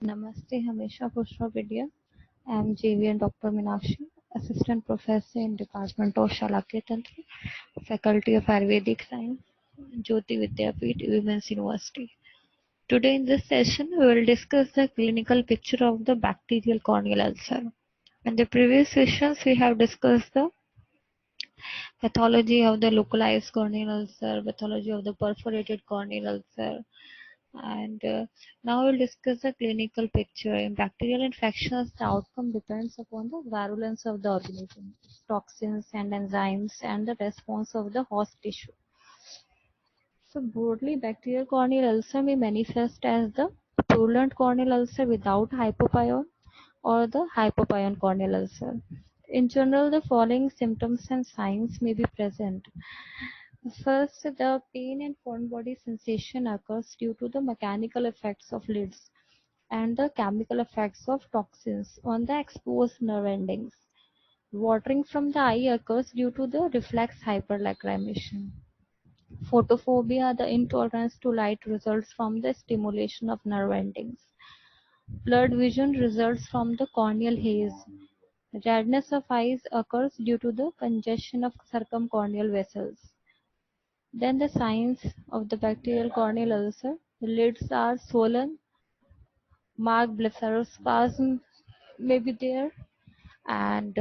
Namaste, Hamisha Pushpapedia. I am JVN Dr. Meenakshi, Assistant Professor in Department of Shalakya Tantra, Faculty of Ayurvedic Science, Jyoti Vidyapeeth, Women's University. Today in this session, we will discuss the clinical picture of the bacterial corneal ulcer. In the previous sessions, we have discussed the pathology of the localized corneal ulcer, pathology of the perforated corneal ulcer, and now we'll discuss the clinical picture. In bacterial infections, the outcome depends upon the virulence of the organism, toxins and enzymes, and the response of the host tissue. So broadly, bacterial corneal ulcer may manifest as the purulent corneal ulcer without hypopyon or the hypopyon corneal ulcer. In general, the following symptoms and signs may be present. First, the pain and foreign body sensation occurs due to the mechanical effects of lids and the chemical effects of toxins on the exposed nerve endings. Watering from the eye occurs due to the reflex hyperlacrimation. Photophobia, the intolerance to light, results from the stimulation of nerve endings. Blurred vision results from the corneal haze. Redness of eyes occurs due to the congestion of circumcorneal vessels. Then the signs of the bacterial corneal ulcer. The lids are swollen, marked blepharospasm may be there, and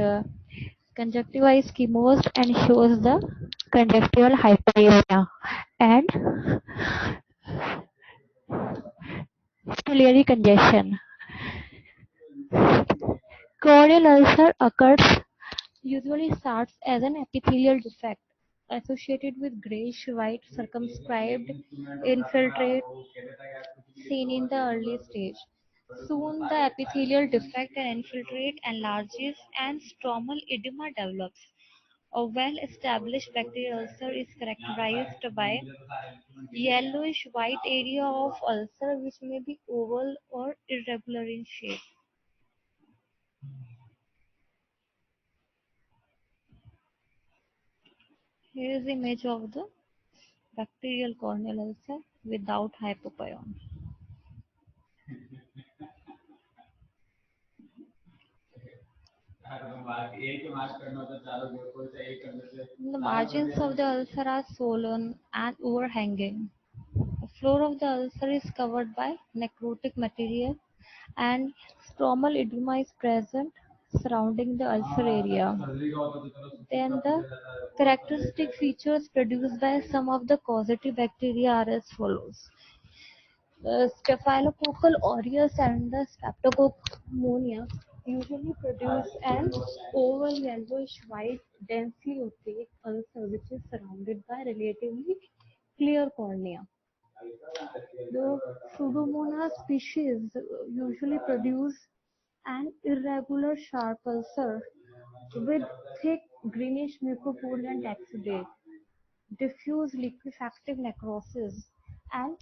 conjunctiva is chemosed and shows the conjunctival hyperemia and ciliary congestion. Corneal ulcer occurs usually starts as an epithelial defect associated with grayish-white circumscribed infiltrate seen in the early stage. Soon the epithelial defect and infiltrate enlarges and stromal edema develops. A well-established bacterial ulcer is characterized by yellowish-white area of ulcer which may be oval or irregular in shape. Here is the image of the bacterial corneal ulcer without hypopyon. The margins of the ulcer are swollen and overhanging. The floor of the ulcer is covered by necrotic material and stromal edema is present surrounding the ulcer area. Then the characteristic features produced by some of the causative bacteria are as follows. The Staphylococcal aureus and the Streptococcus pneumonia usually produce an oval yellowish white densely opaque ulcer which is surrounded by relatively clear cornea. The Pseudomonas species usually produce an irregular sharp ulcer with thick greenish mucopurulent exudate, diffuse liquefactive necrosis, and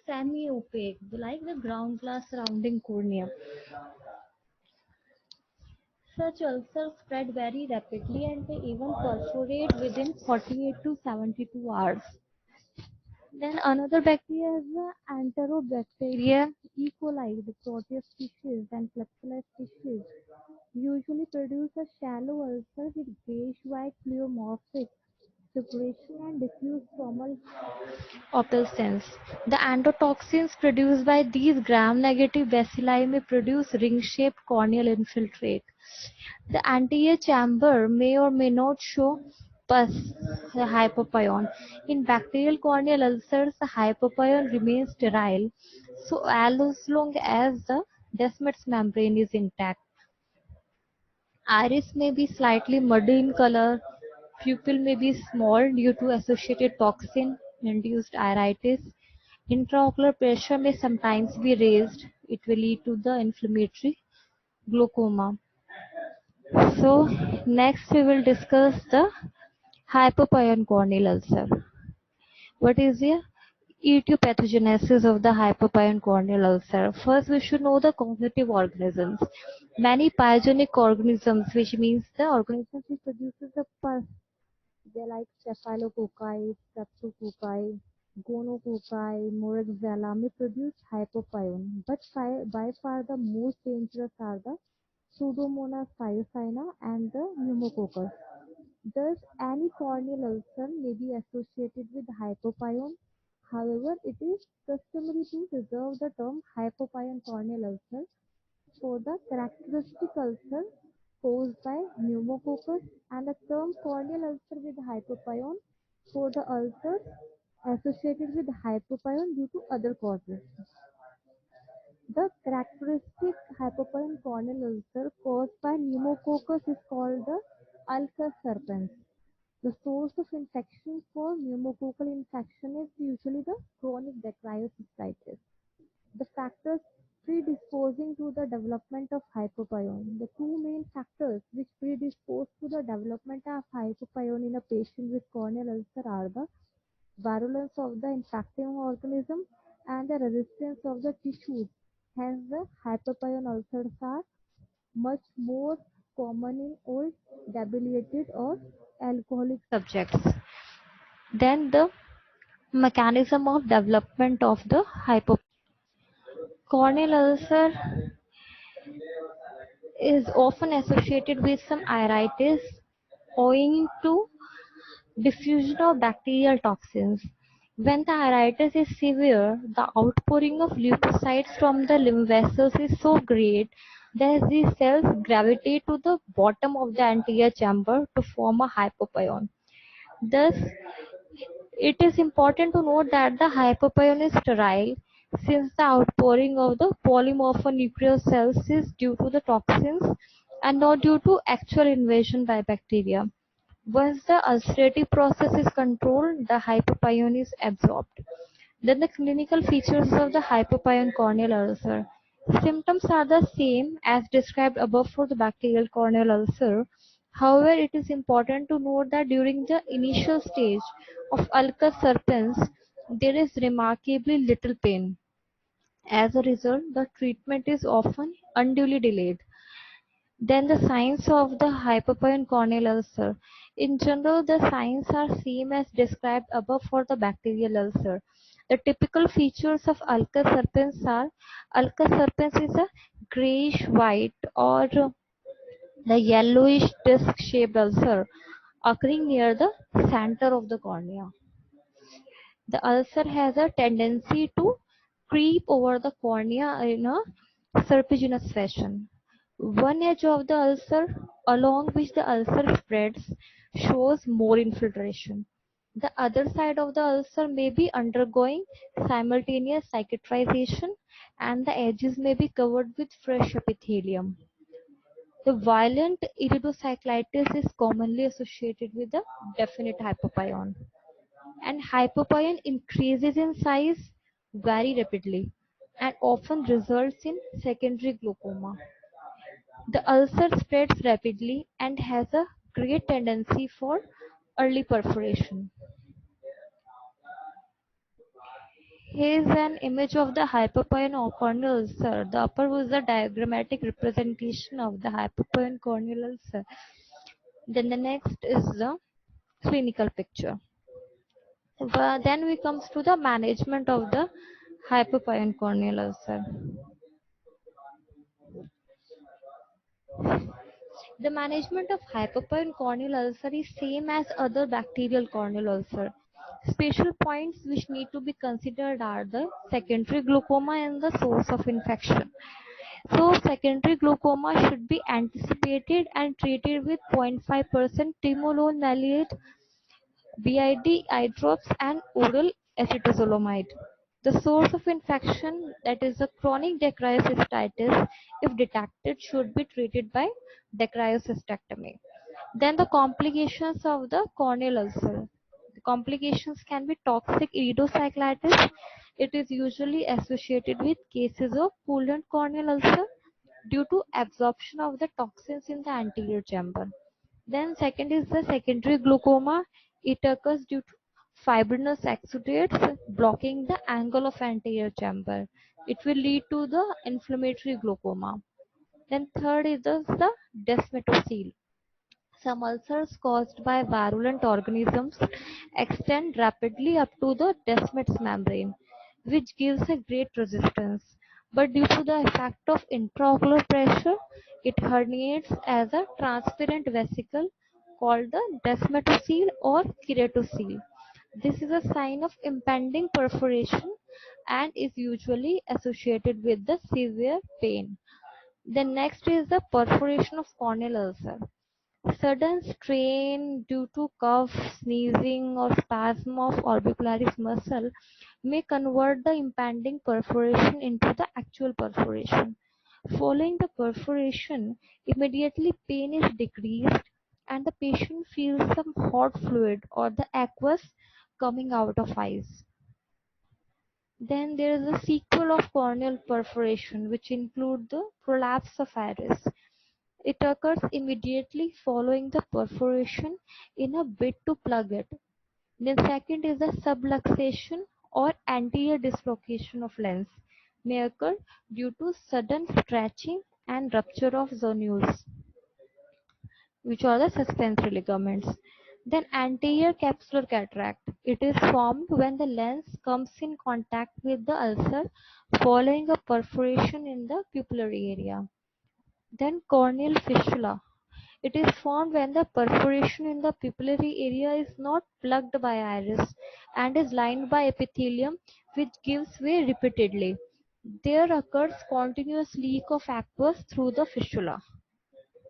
semi-opaque, like the ground glass surrounding cornea. Such ulcers spread very rapidly and they even perforate within 48 to 72 hours. Then another bacteria is the Enterobacteria E. coli, the Proteus species and Flaccella species, usually produce a shallow ulcer with grayish-white pleomorphic separation and diffuse stromal opalescence. The endotoxins produced by these gram-negative bacilli may produce ring-shaped corneal infiltrate. The anterior chamber may or may not show pus, the hypopyon. In bacterial corneal ulcers, the hypopyon remains sterile, so as long as the Descemet's membrane is intact. Iris may be slightly muddy in color. Pupil may be small due to associated toxin-induced iritis. Intraocular pressure may sometimes be raised. It will lead to the inflammatory glaucoma. So next we will discuss the hypopyon corneal ulcer. What is the etiopathogenesis of the hypopyon corneal ulcer? First, we should know the causative organisms. Many pyogenic organisms, which means the organisms which produces the pus, they are like Staphylococci, Streptococci, Gonococci, Moraxella may produce hypopyon, but by far the most dangerous are the Pseudomonas cyathina and the pneumococcus. Thus, any corneal ulcer may be associated with hypopyon. However, it is customary to reserve the term hypopyon corneal ulcer for the characteristic ulcer caused by pneumococcus and the term corneal ulcer with hypopyon for the ulcers associated with hypopyon due to other causes. The characteristic hypopyon corneal ulcer caused by pneumococcus is called the ulcus serpens. The source of infection for pneumococcal infection is usually the chronic dacryocystitis. The factors predisposing to the development of hypopyon. The two main factors which predispose to the development of hypopyon in a patient with corneal ulcer are the virulence of the infecting organism and the resistance of the tissues. Hence, the hypopyon ulcers are much more common in old, debilitated, or alcoholic subjects. Then the mechanism of development of the corneal ulcer is often associated with some iritis owing to diffusion of bacterial toxins. When the iritis is severe, the outpouring of leukocytes from the lymph vessels is so great that these cells gravitate to the bottom of the anterior chamber to form a hypopyon. Thus, it is important to note that the hypopyon is sterile since the outpouring of the polymorphonuclear cells is due to the toxins and not due to actual invasion by bacteria. Once the ulcerative process is controlled, the hypopyon is absorbed. Then the clinical features of the hypopyon corneal ulcer. Symptoms are the same as described above for the bacterial corneal ulcer. However, it is important to note that during the initial stage of ulcus serpens, there is remarkably little pain. As a result, the treatment is often unduly delayed. Then the signs of the hypopyon corneal ulcer. In general, the signs are same as described above for the bacterial ulcer. The typical features of ulcus serpens are ulcus serpens is a grayish white or the yellowish disc shaped ulcer occurring near the center of the cornea. The ulcer has a tendency to creep over the cornea in a serpiginous fashion. One edge of the ulcer along which the ulcer spreads shows more infiltration. The other side of the ulcer may be undergoing simultaneous cicatrization and the edges may be covered with fresh epithelium. The violent iridocyclitis is commonly associated with a definite hypopyon, and hypopyon increases in size very rapidly and often results in secondary glaucoma. The ulcer spreads rapidly and has a great tendency for early perforation. Here is an image of the hypopyon or corneal ulcer. The upper was the diagrammatic representation of the hypopyon corneal ulcer. Then the next is the clinical picture. Then we comes to the management of the hypopyon corneal ulcer. The management of hypopyon corneal ulcer is same as other bacterial corneal ulcer. Special points which need to be considered are the secondary glaucoma and the source of infection. So secondary glaucoma should be anticipated and treated with 0.5% timolol maleate BID eye drops and oral acetazolamide. The source of infection, that is the chronic dacryocystitis, if detected, should be treated by dacryocystectomy. Then the complications of the corneal ulcer. The complications can be toxic iridocyclitis. It is usually associated with cases of pulmonary corneal ulcer due to absorption of the toxins in the anterior chamber. Then second is the secondary glaucoma. It occurs due to fibrinous exudates blocking the angle of anterior chamber. It will lead to the inflammatory glaucoma. Then third is the desmetocele. Some ulcers caused by virulent organisms extend rapidly up to the Descemet's membrane, which gives a great resistance. But due to the effect of intraocular pressure, it herniates as a transparent vesicle called the descemetocele or keratocele. This is a sign of impending perforation and is usually associated with the severe pain. The next is the perforation of corneal ulcer. Sudden strain due to cough, sneezing, or spasm of orbicularis muscle may convert the impending perforation into the actual perforation. Following the perforation, immediately pain is decreased and the patient feels some hot fluid or the aqueous coming out of eyes. Then there is a sequel of corneal perforation, which include the prolapse of iris. It occurs immediately following the perforation in a bid to plug it. Then second is the subluxation or anterior dislocation of lens may occur due to sudden stretching and rupture of zonules, which are the suspensory ligaments. Then anterior capsular cataract. It is formed when the lens comes in contact with the ulcer following a perforation in the pupillary area. Then corneal fistula. It is formed when the perforation in the pupillary area is not plugged by iris and is lined by epithelium, which gives way repeatedly. There occurs continuous leak of aqueous through the fistula.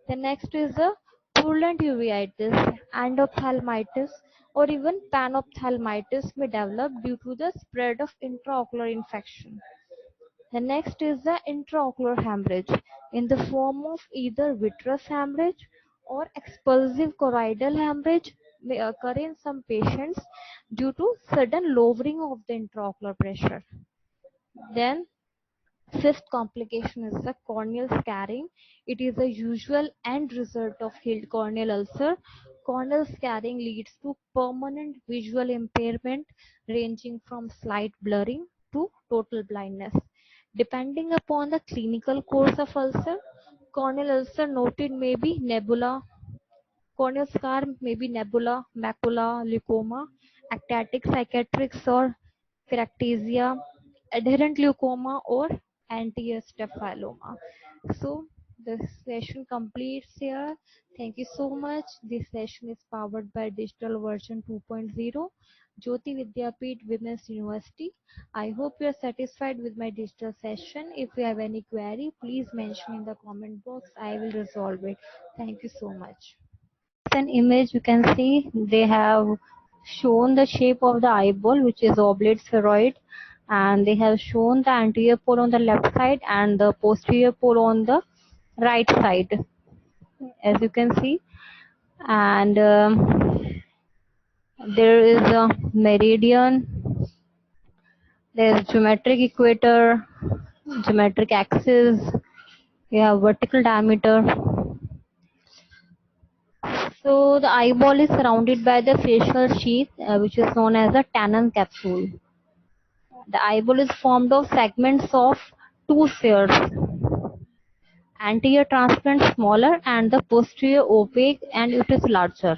The next is the purulent uveitis, endophthalmitis, or even panophthalmitis may develop due to the spread of intraocular infection. The next is the intraocular hemorrhage in the form of either vitreous hemorrhage or expulsive choroidal hemorrhage may occur in some patients due to sudden lowering of the intraocular pressure. Then fifth complication is the corneal scarring. It is a usual end result of healed corneal ulcer. Corneal scarring leads to permanent visual impairment ranging from slight blurring to total blindness. Depending upon the clinical course of ulcer, corneal ulcer noted may be nebula, corneal scar may be nebula, macula, leucoma, ectatic cicatrix or phyractesia, adherent leucoma or angiostaphylloma. So the session completes here. Thank you so much. This session is powered by digital version 2.0, Jyoti Vidyapeeth Women's University. I hope you are satisfied with my digital session. If you have any query, please mention in the comment box. I will resolve it. Thank you so much. An image you can see they have shown the shape of the eyeball, which is oblate spheroid, and they have shown the anterior pole on the left side and the posterior pole on the right side, as you can see. And there is a meridian, there is geometric equator, geometric axis, you have vertical diameter. So the eyeball is surrounded by the facial sheath, which is known as a Tannen capsule. The eyeball is formed of segments of two spheres, anterior transparent smaller and the posterior opaque, and it is larger.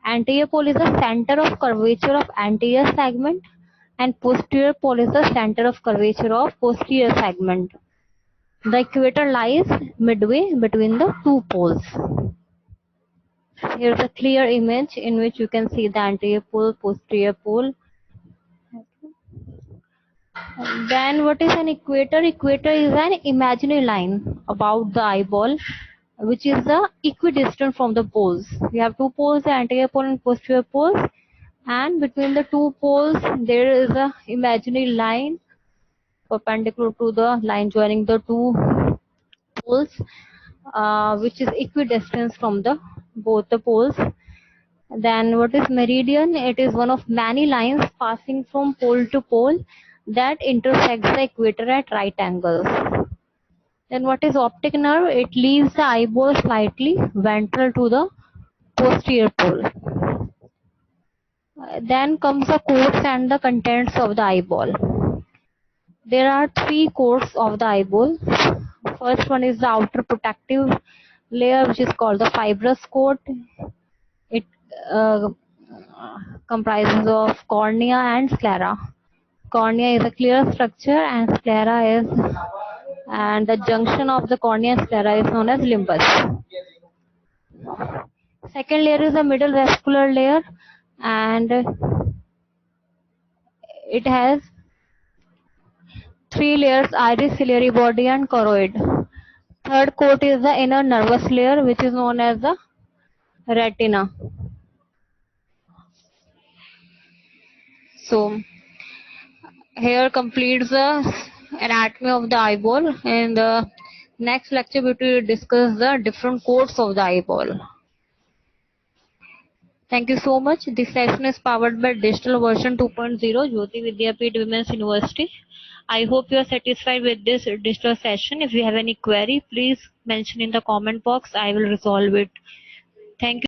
Anterior pole is the center of curvature of anterior segment and posterior pole is the center of curvature of posterior segment. The equator lies midway between the two poles. Here is a clear image in which you can see the anterior pole, posterior pole. Then what is an equator? Equator is an imaginary line about the eyeball, which is the equidistant from the poles. We have two poles, the anterior pole and posterior poles, and between the two poles there is a imaginary line perpendicular to the line joining the two poles, which is equidistant from the both the poles. Then what is meridian? It is one of many lines passing from pole to pole that intersects the equator at right angles. Then what is optic nerve? It leaves the eyeball slightly ventral to the posterior pole. Then comes the course and the contents of the eyeball. There are three courses of the eyeball. First one is the outer protective layer which is called the fibrous coat. It uh, comprises of cornea and sclera. Cornea is a clear structure and the junction of the cornea and sclera is known as limbus. Second layer is the middle vascular layer, and it has three layers: iris, ciliary body, and choroid. Third coat is the inner nervous layer, which is known as the retina. So here completes the anatomy of the eyeball. In the next lecture, we will discuss the different coats of the eyeball. Thank you so much. This session is powered by Digital Version 2.0, Jyoti Vidyapeeth Women's University. I hope you are satisfied with this digital session. If you have any query, please mention in the comment box. I will resolve it. Thank you.